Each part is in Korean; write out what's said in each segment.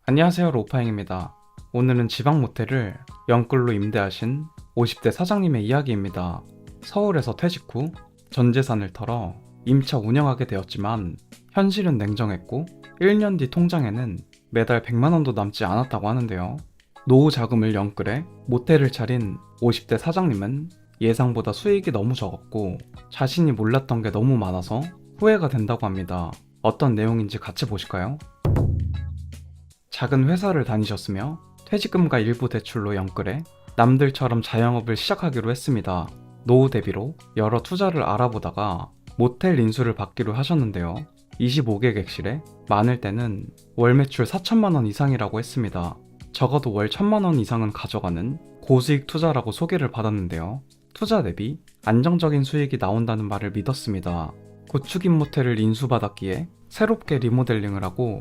안녕하세요, 로파행입니다. 오늘은 지방 모텔을 영끌로 임대하신 50대 사장님의 이야기입니다. 서울에서 퇴직 후 전 재산을 털어 임차 운영하게 되었지만 현실은 냉정했고 1년 뒤 통장에는 매달 100만 원도 남지 않았다고 하는데요. 노후 자금을 영끌해 모텔을 차린 50대 사장님은 예상보다 수익이 너무 적었고 자신이 몰랐던 게 너무 많아서 후회가 된다고 합니다. 어떤 내용인지 같이 보실까요? 작은 회사를 다니셨으며 퇴직금과 일부 대출로 영끌해 남들처럼 자영업을 시작하기로 했습니다. 노후 대비로 여러 투자를 알아보다가 모텔 인수를 받기로 하셨는데요. 25개 객실에 많을 때는 월 매출 4천만 원 이상이라고 했습니다. 적어도 월 1천만 원 이상은 가져가는 고수익 투자라고 소개를 받았는데요. 투자 대비 안정적인 수익이 나온다는 말을 믿었습니다. 고축인 모텔을 인수받았기에 새롭게 리모델링을 하고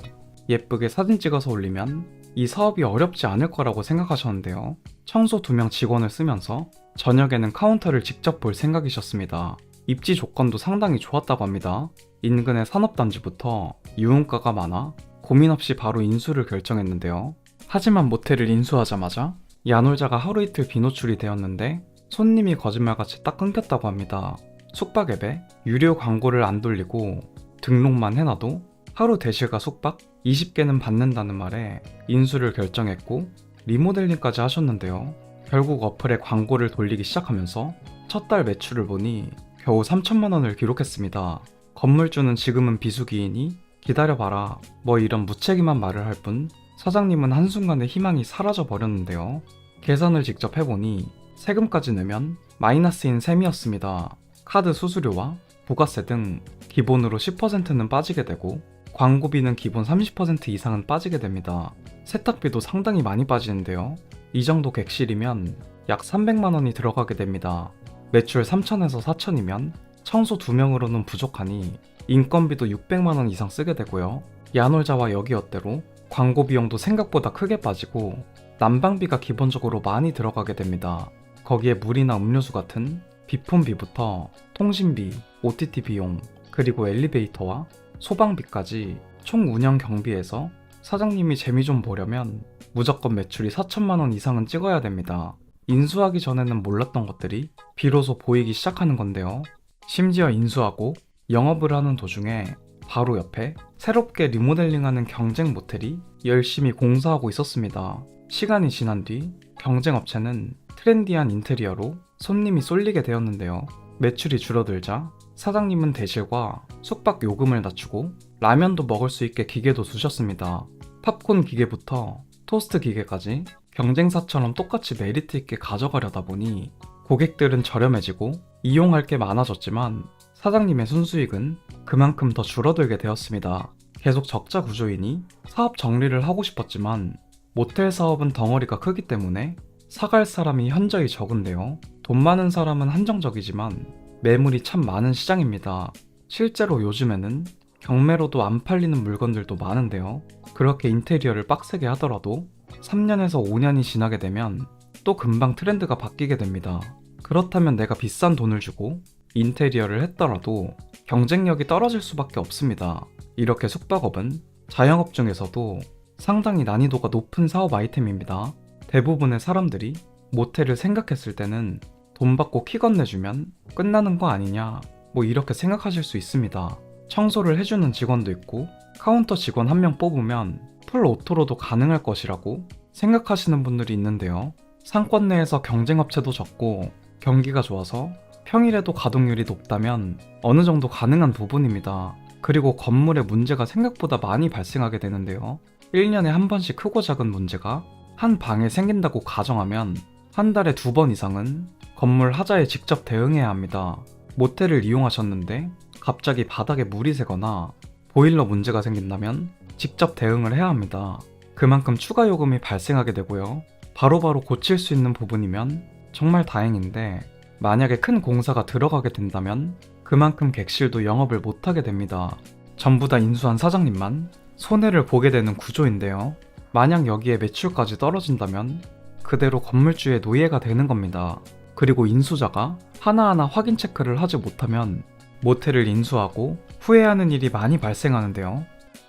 예쁘게 사진 찍어서 올리면 이 사업이 어렵지 않을 거라고 생각하셨는데요. 청소 2명 직원을 쓰면서 저녁에는 카운터를 직접 볼 생각이셨습니다. 입지 조건도 상당히 좋았다고 합니다. 인근의 산업단지부터 유흥가가 많아 고민 없이 바로 인수를 결정했는데요. 하지만 모텔을 인수하자마자 야놀자가 하루 이틀 비노출이 되었는데 손님이 거짓말같이 딱 끊겼다고 합니다. 숙박 앱에 유료 광고를 안 돌리고 등록만 해놔도 하루 대실과 숙박 20개는 받는다는 말에 인수를 결정했고 리모델링까지 하셨는데요. 결국 어플에 광고를 돌리기 시작하면서 첫 달 매출을 보니 겨우 3천만 원을 기록했습니다. 건물주는 지금은 비수기이니 기다려봐라 뭐 이런 무책임한 말을 할 뿐 사장님은 한순간에 희망이 사라져 버렸는데요. 계산을 직접 해보니 세금까지 내면 마이너스인 셈이었습니다. 카드 수수료와 부가세 등 기본으로 10%는 빠지게 되고 광고비는 기본 30% 이상은 빠지게 됩니다. 세탁비도 상당히 많이 빠지는데요. 이 정도 객실이면 약 300만 원이 들어가게 됩니다. 매출 3천에서 4천이면 청소 2명으로는 부족하니 인건비도 600만 원 이상 쓰게 되고요. 야놀자와 여기어때로 광고 비용도 생각보다 크게 빠지고 난방비가 기본적으로 많이 들어가게 됩니다. 거기에 물이나 음료수 같은 비품비부터 통신비, OTT 비용, 그리고 엘리베이터와 소방비까지 총 운영 경비에서 사장님이 재미 좀 보려면 무조건 매출이 4천만 원 이상은 찍어야 됩니다. 인수하기 전에는 몰랐던 것들이 비로소 보이기 시작하는 건데요. 심지어 인수하고 영업을 하는 도중에 바로 옆에 새롭게 리모델링하는 경쟁 모텔이 열심히 공사하고 있었습니다. 시간이 지난 뒤 경쟁 업체는 트렌디한 인테리어로 손님이 쏠리게 되었는데요. 매출이 줄어들자 사장님은 대실과 숙박 요금을 낮추고 라면도 먹을 수 있게 기계도 두셨습니다. 팝콘 기계부터 토스트 기계까지 경쟁사처럼 똑같이 메리트 있게 가져가려다 보니 고객들은 저렴해지고 이용할 게 많아졌지만 사장님의 순수익은 그만큼 더 줄어들게 되었습니다. 계속 적자 구조이니 사업 정리를 하고 싶었지만 모텔 사업은 덩어리가 크기 때문에 사갈 사람이 현저히 적은데요. 돈 많은 사람은 한정적이지만 매물이 참 많은 시장입니다. 실제로 요즘에는 경매로도 안 팔리는 물건들도 많은데요. 그렇게 인테리어를 빡세게 하더라도 3년에서 5년이 지나게 되면 또 금방 트렌드가 바뀌게 됩니다. 그렇다면 내가 비싼 돈을 주고 인테리어를 했더라도 경쟁력이 떨어질 수밖에 없습니다. 이렇게 숙박업은 자영업 중에서도 상당히 난이도가 높은 사업 아이템입니다. 대부분의 사람들이 모텔을 생각했을 때는 돈 받고 키 건네주면 끝나는 거 아니냐 뭐 이렇게 생각하실 수 있습니다. 청소를 해주는 직원도 있고 카운터 직원 1명 뽑으면 풀 오토로도 가능할 것이라고 생각하시는 분들이 있는데요. 상권 내에서 경쟁업체도 적고 경기가 좋아서 평일에도 가동률이 높다면 어느 정도 가능한 부분입니다. 그리고 건물에 문제가 생각보다 많이 발생하게 되는데요. 1년에 한 번씩 크고 작은 문제가 한 방에 생긴다고 가정하면 한 달에 2번 이상은 건물 하자에 직접 대응해야 합니다. 모텔을 이용하셨는데 갑자기 바닥에 물이 새거나 보일러 문제가 생긴다면 직접 대응을 해야 합니다. 그만큼 추가 요금이 발생하게 되고요. 바로바로 고칠 수 있는 부분이면 정말 다행인데 만약에 큰 공사가 들어가게 된다면 그만큼 객실도 영업을 못하게 됩니다. 전부 다 인수한 사장님만 손해를 보게 되는 구조인데요. 만약 여기에 매출까지 떨어진다면 그대로 건물주의 노예가 되는 겁니다. 그리고 인수자가 하나하나 확인 체크를 하지 못하면 모텔을 인수하고 후회하는 일이 많이 발생하는데요.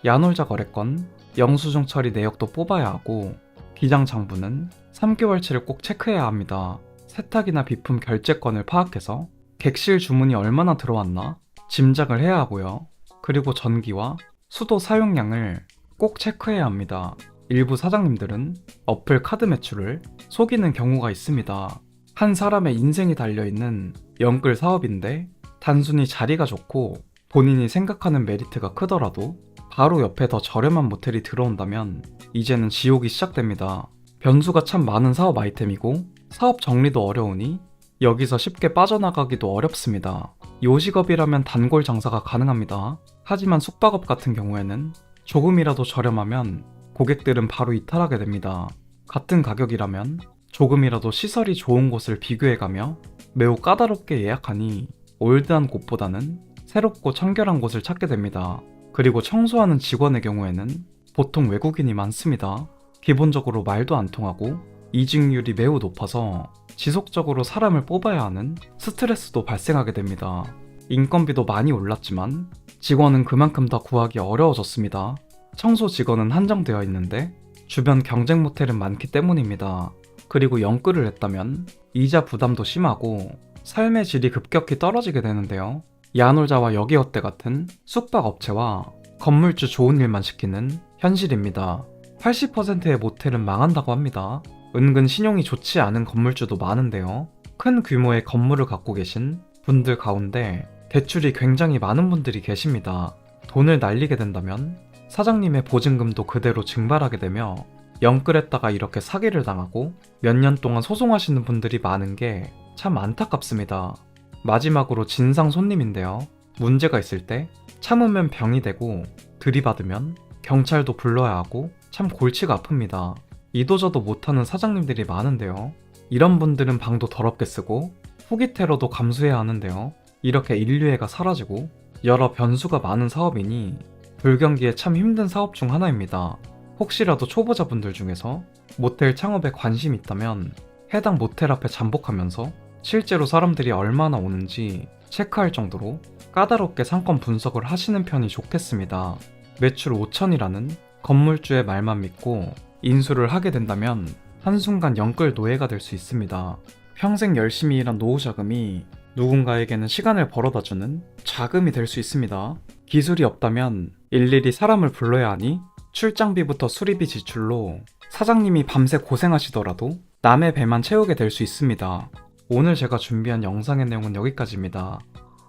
야놀자 거래건 영수증 처리 내역도 뽑아야 하고 기장 장부는 3개월치를 꼭 체크해야 합니다. 세탁이나 비품 결제건을 파악해서 객실 주문이 얼마나 들어왔나 짐작을 해야 하고요. 그리고 전기와 수도 사용량을 꼭 체크해야 합니다. 일부 사장님들은 어플 카드 매출을 속이는 경우가 있습니다. 한 사람의 인생이 달려있는 영끌 사업인데 단순히 자리가 좋고 본인이 생각하는 메리트가 크더라도 바로 옆에 더 저렴한 모텔이 들어온다면 이제는 지옥이 시작됩니다. 변수가 참 많은 사업 아이템이고 사업 정리도 어려우니 여기서 쉽게 빠져나가기도 어렵습니다. 요식업이라면 단골 장사가 가능합니다. 하지만 숙박업 같은 경우에는 조금이라도 저렴하면 고객들은 바로 이탈하게 됩니다. 같은 가격이라면 조금이라도 시설이 좋은 곳을 비교해가며 매우 까다롭게 예약하니 올드한 곳보다는 새롭고 청결한 곳을 찾게 됩니다. 그리고 청소하는 직원의 경우에는 보통 외국인이 많습니다. 기본적으로 말도 안 통하고 이직률이 매우 높아서 지속적으로 사람을 뽑아야 하는 스트레스도 발생하게 됩니다. 인건비도 많이 올랐지만 직원은 그만큼 더 구하기 어려워졌습니다. 청소 직원은 한정되어 있는데 주변 경쟁 모텔은 많기 때문입니다. 그리고 영끌을 했다면 이자 부담도 심하고 삶의 질이 급격히 떨어지게 되는데요. 야놀자와 여기어때 같은 숙박업체와 건물주 좋은 일만 시키는 현실입니다. 80%의 모텔은 망한다고 합니다. 은근 신용이 좋지 않은 건물주도 많은데요. 큰 규모의 건물을 갖고 계신 분들 가운데 대출이 굉장히 많은 분들이 계십니다. 돈을 날리게 된다면 사장님의 보증금도 그대로 증발하게 되며 영끌했다가 이렇게 사기를 당하고 몇 년 동안 소송하시는 분들이 많은 게 참 안타깝습니다. 마지막으로 진상 손님인데요. 문제가 있을 때 참으면 병이 되고 들이받으면 경찰도 불러야 하고 참 골치가 아픕니다. 이도저도 못하는 사장님들이 많은데요. 이런 분들은 방도 더럽게 쓰고 후기 테러도 감수해야 하는데요. 이렇게 인류애가 사라지고 여러 변수가 많은 사업이니 불경기에 참 힘든 사업 중 하나입니다. 혹시라도 초보자분들 중에서 모텔 창업에 관심이 있다면 해당 모텔 앞에 잠복하면서 실제로 사람들이 얼마나 오는지 체크할 정도로 까다롭게 상권 분석을 하시는 편이 좋겠습니다. 매출 5천이라는 건물주의 말만 믿고 인수를 하게 된다면 한순간 영끌 노예가 될 수 있습니다. 평생 열심히 일한 노후 자금이 누군가에게는 시간을 벌어다주는 자금이 될 수 있습니다. 기술이 없다면 일일이 사람을 불러야 하니 출장비부터 수리비 지출로 사장님이 밤새 고생하시더라도 남의 배만 채우게 될 수 있습니다. 오늘 제가 준비한 영상의 내용은 여기까지입니다.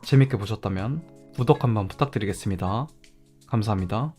재밌게 보셨다면 구독 한번 부탁드리겠습니다. 감사합니다.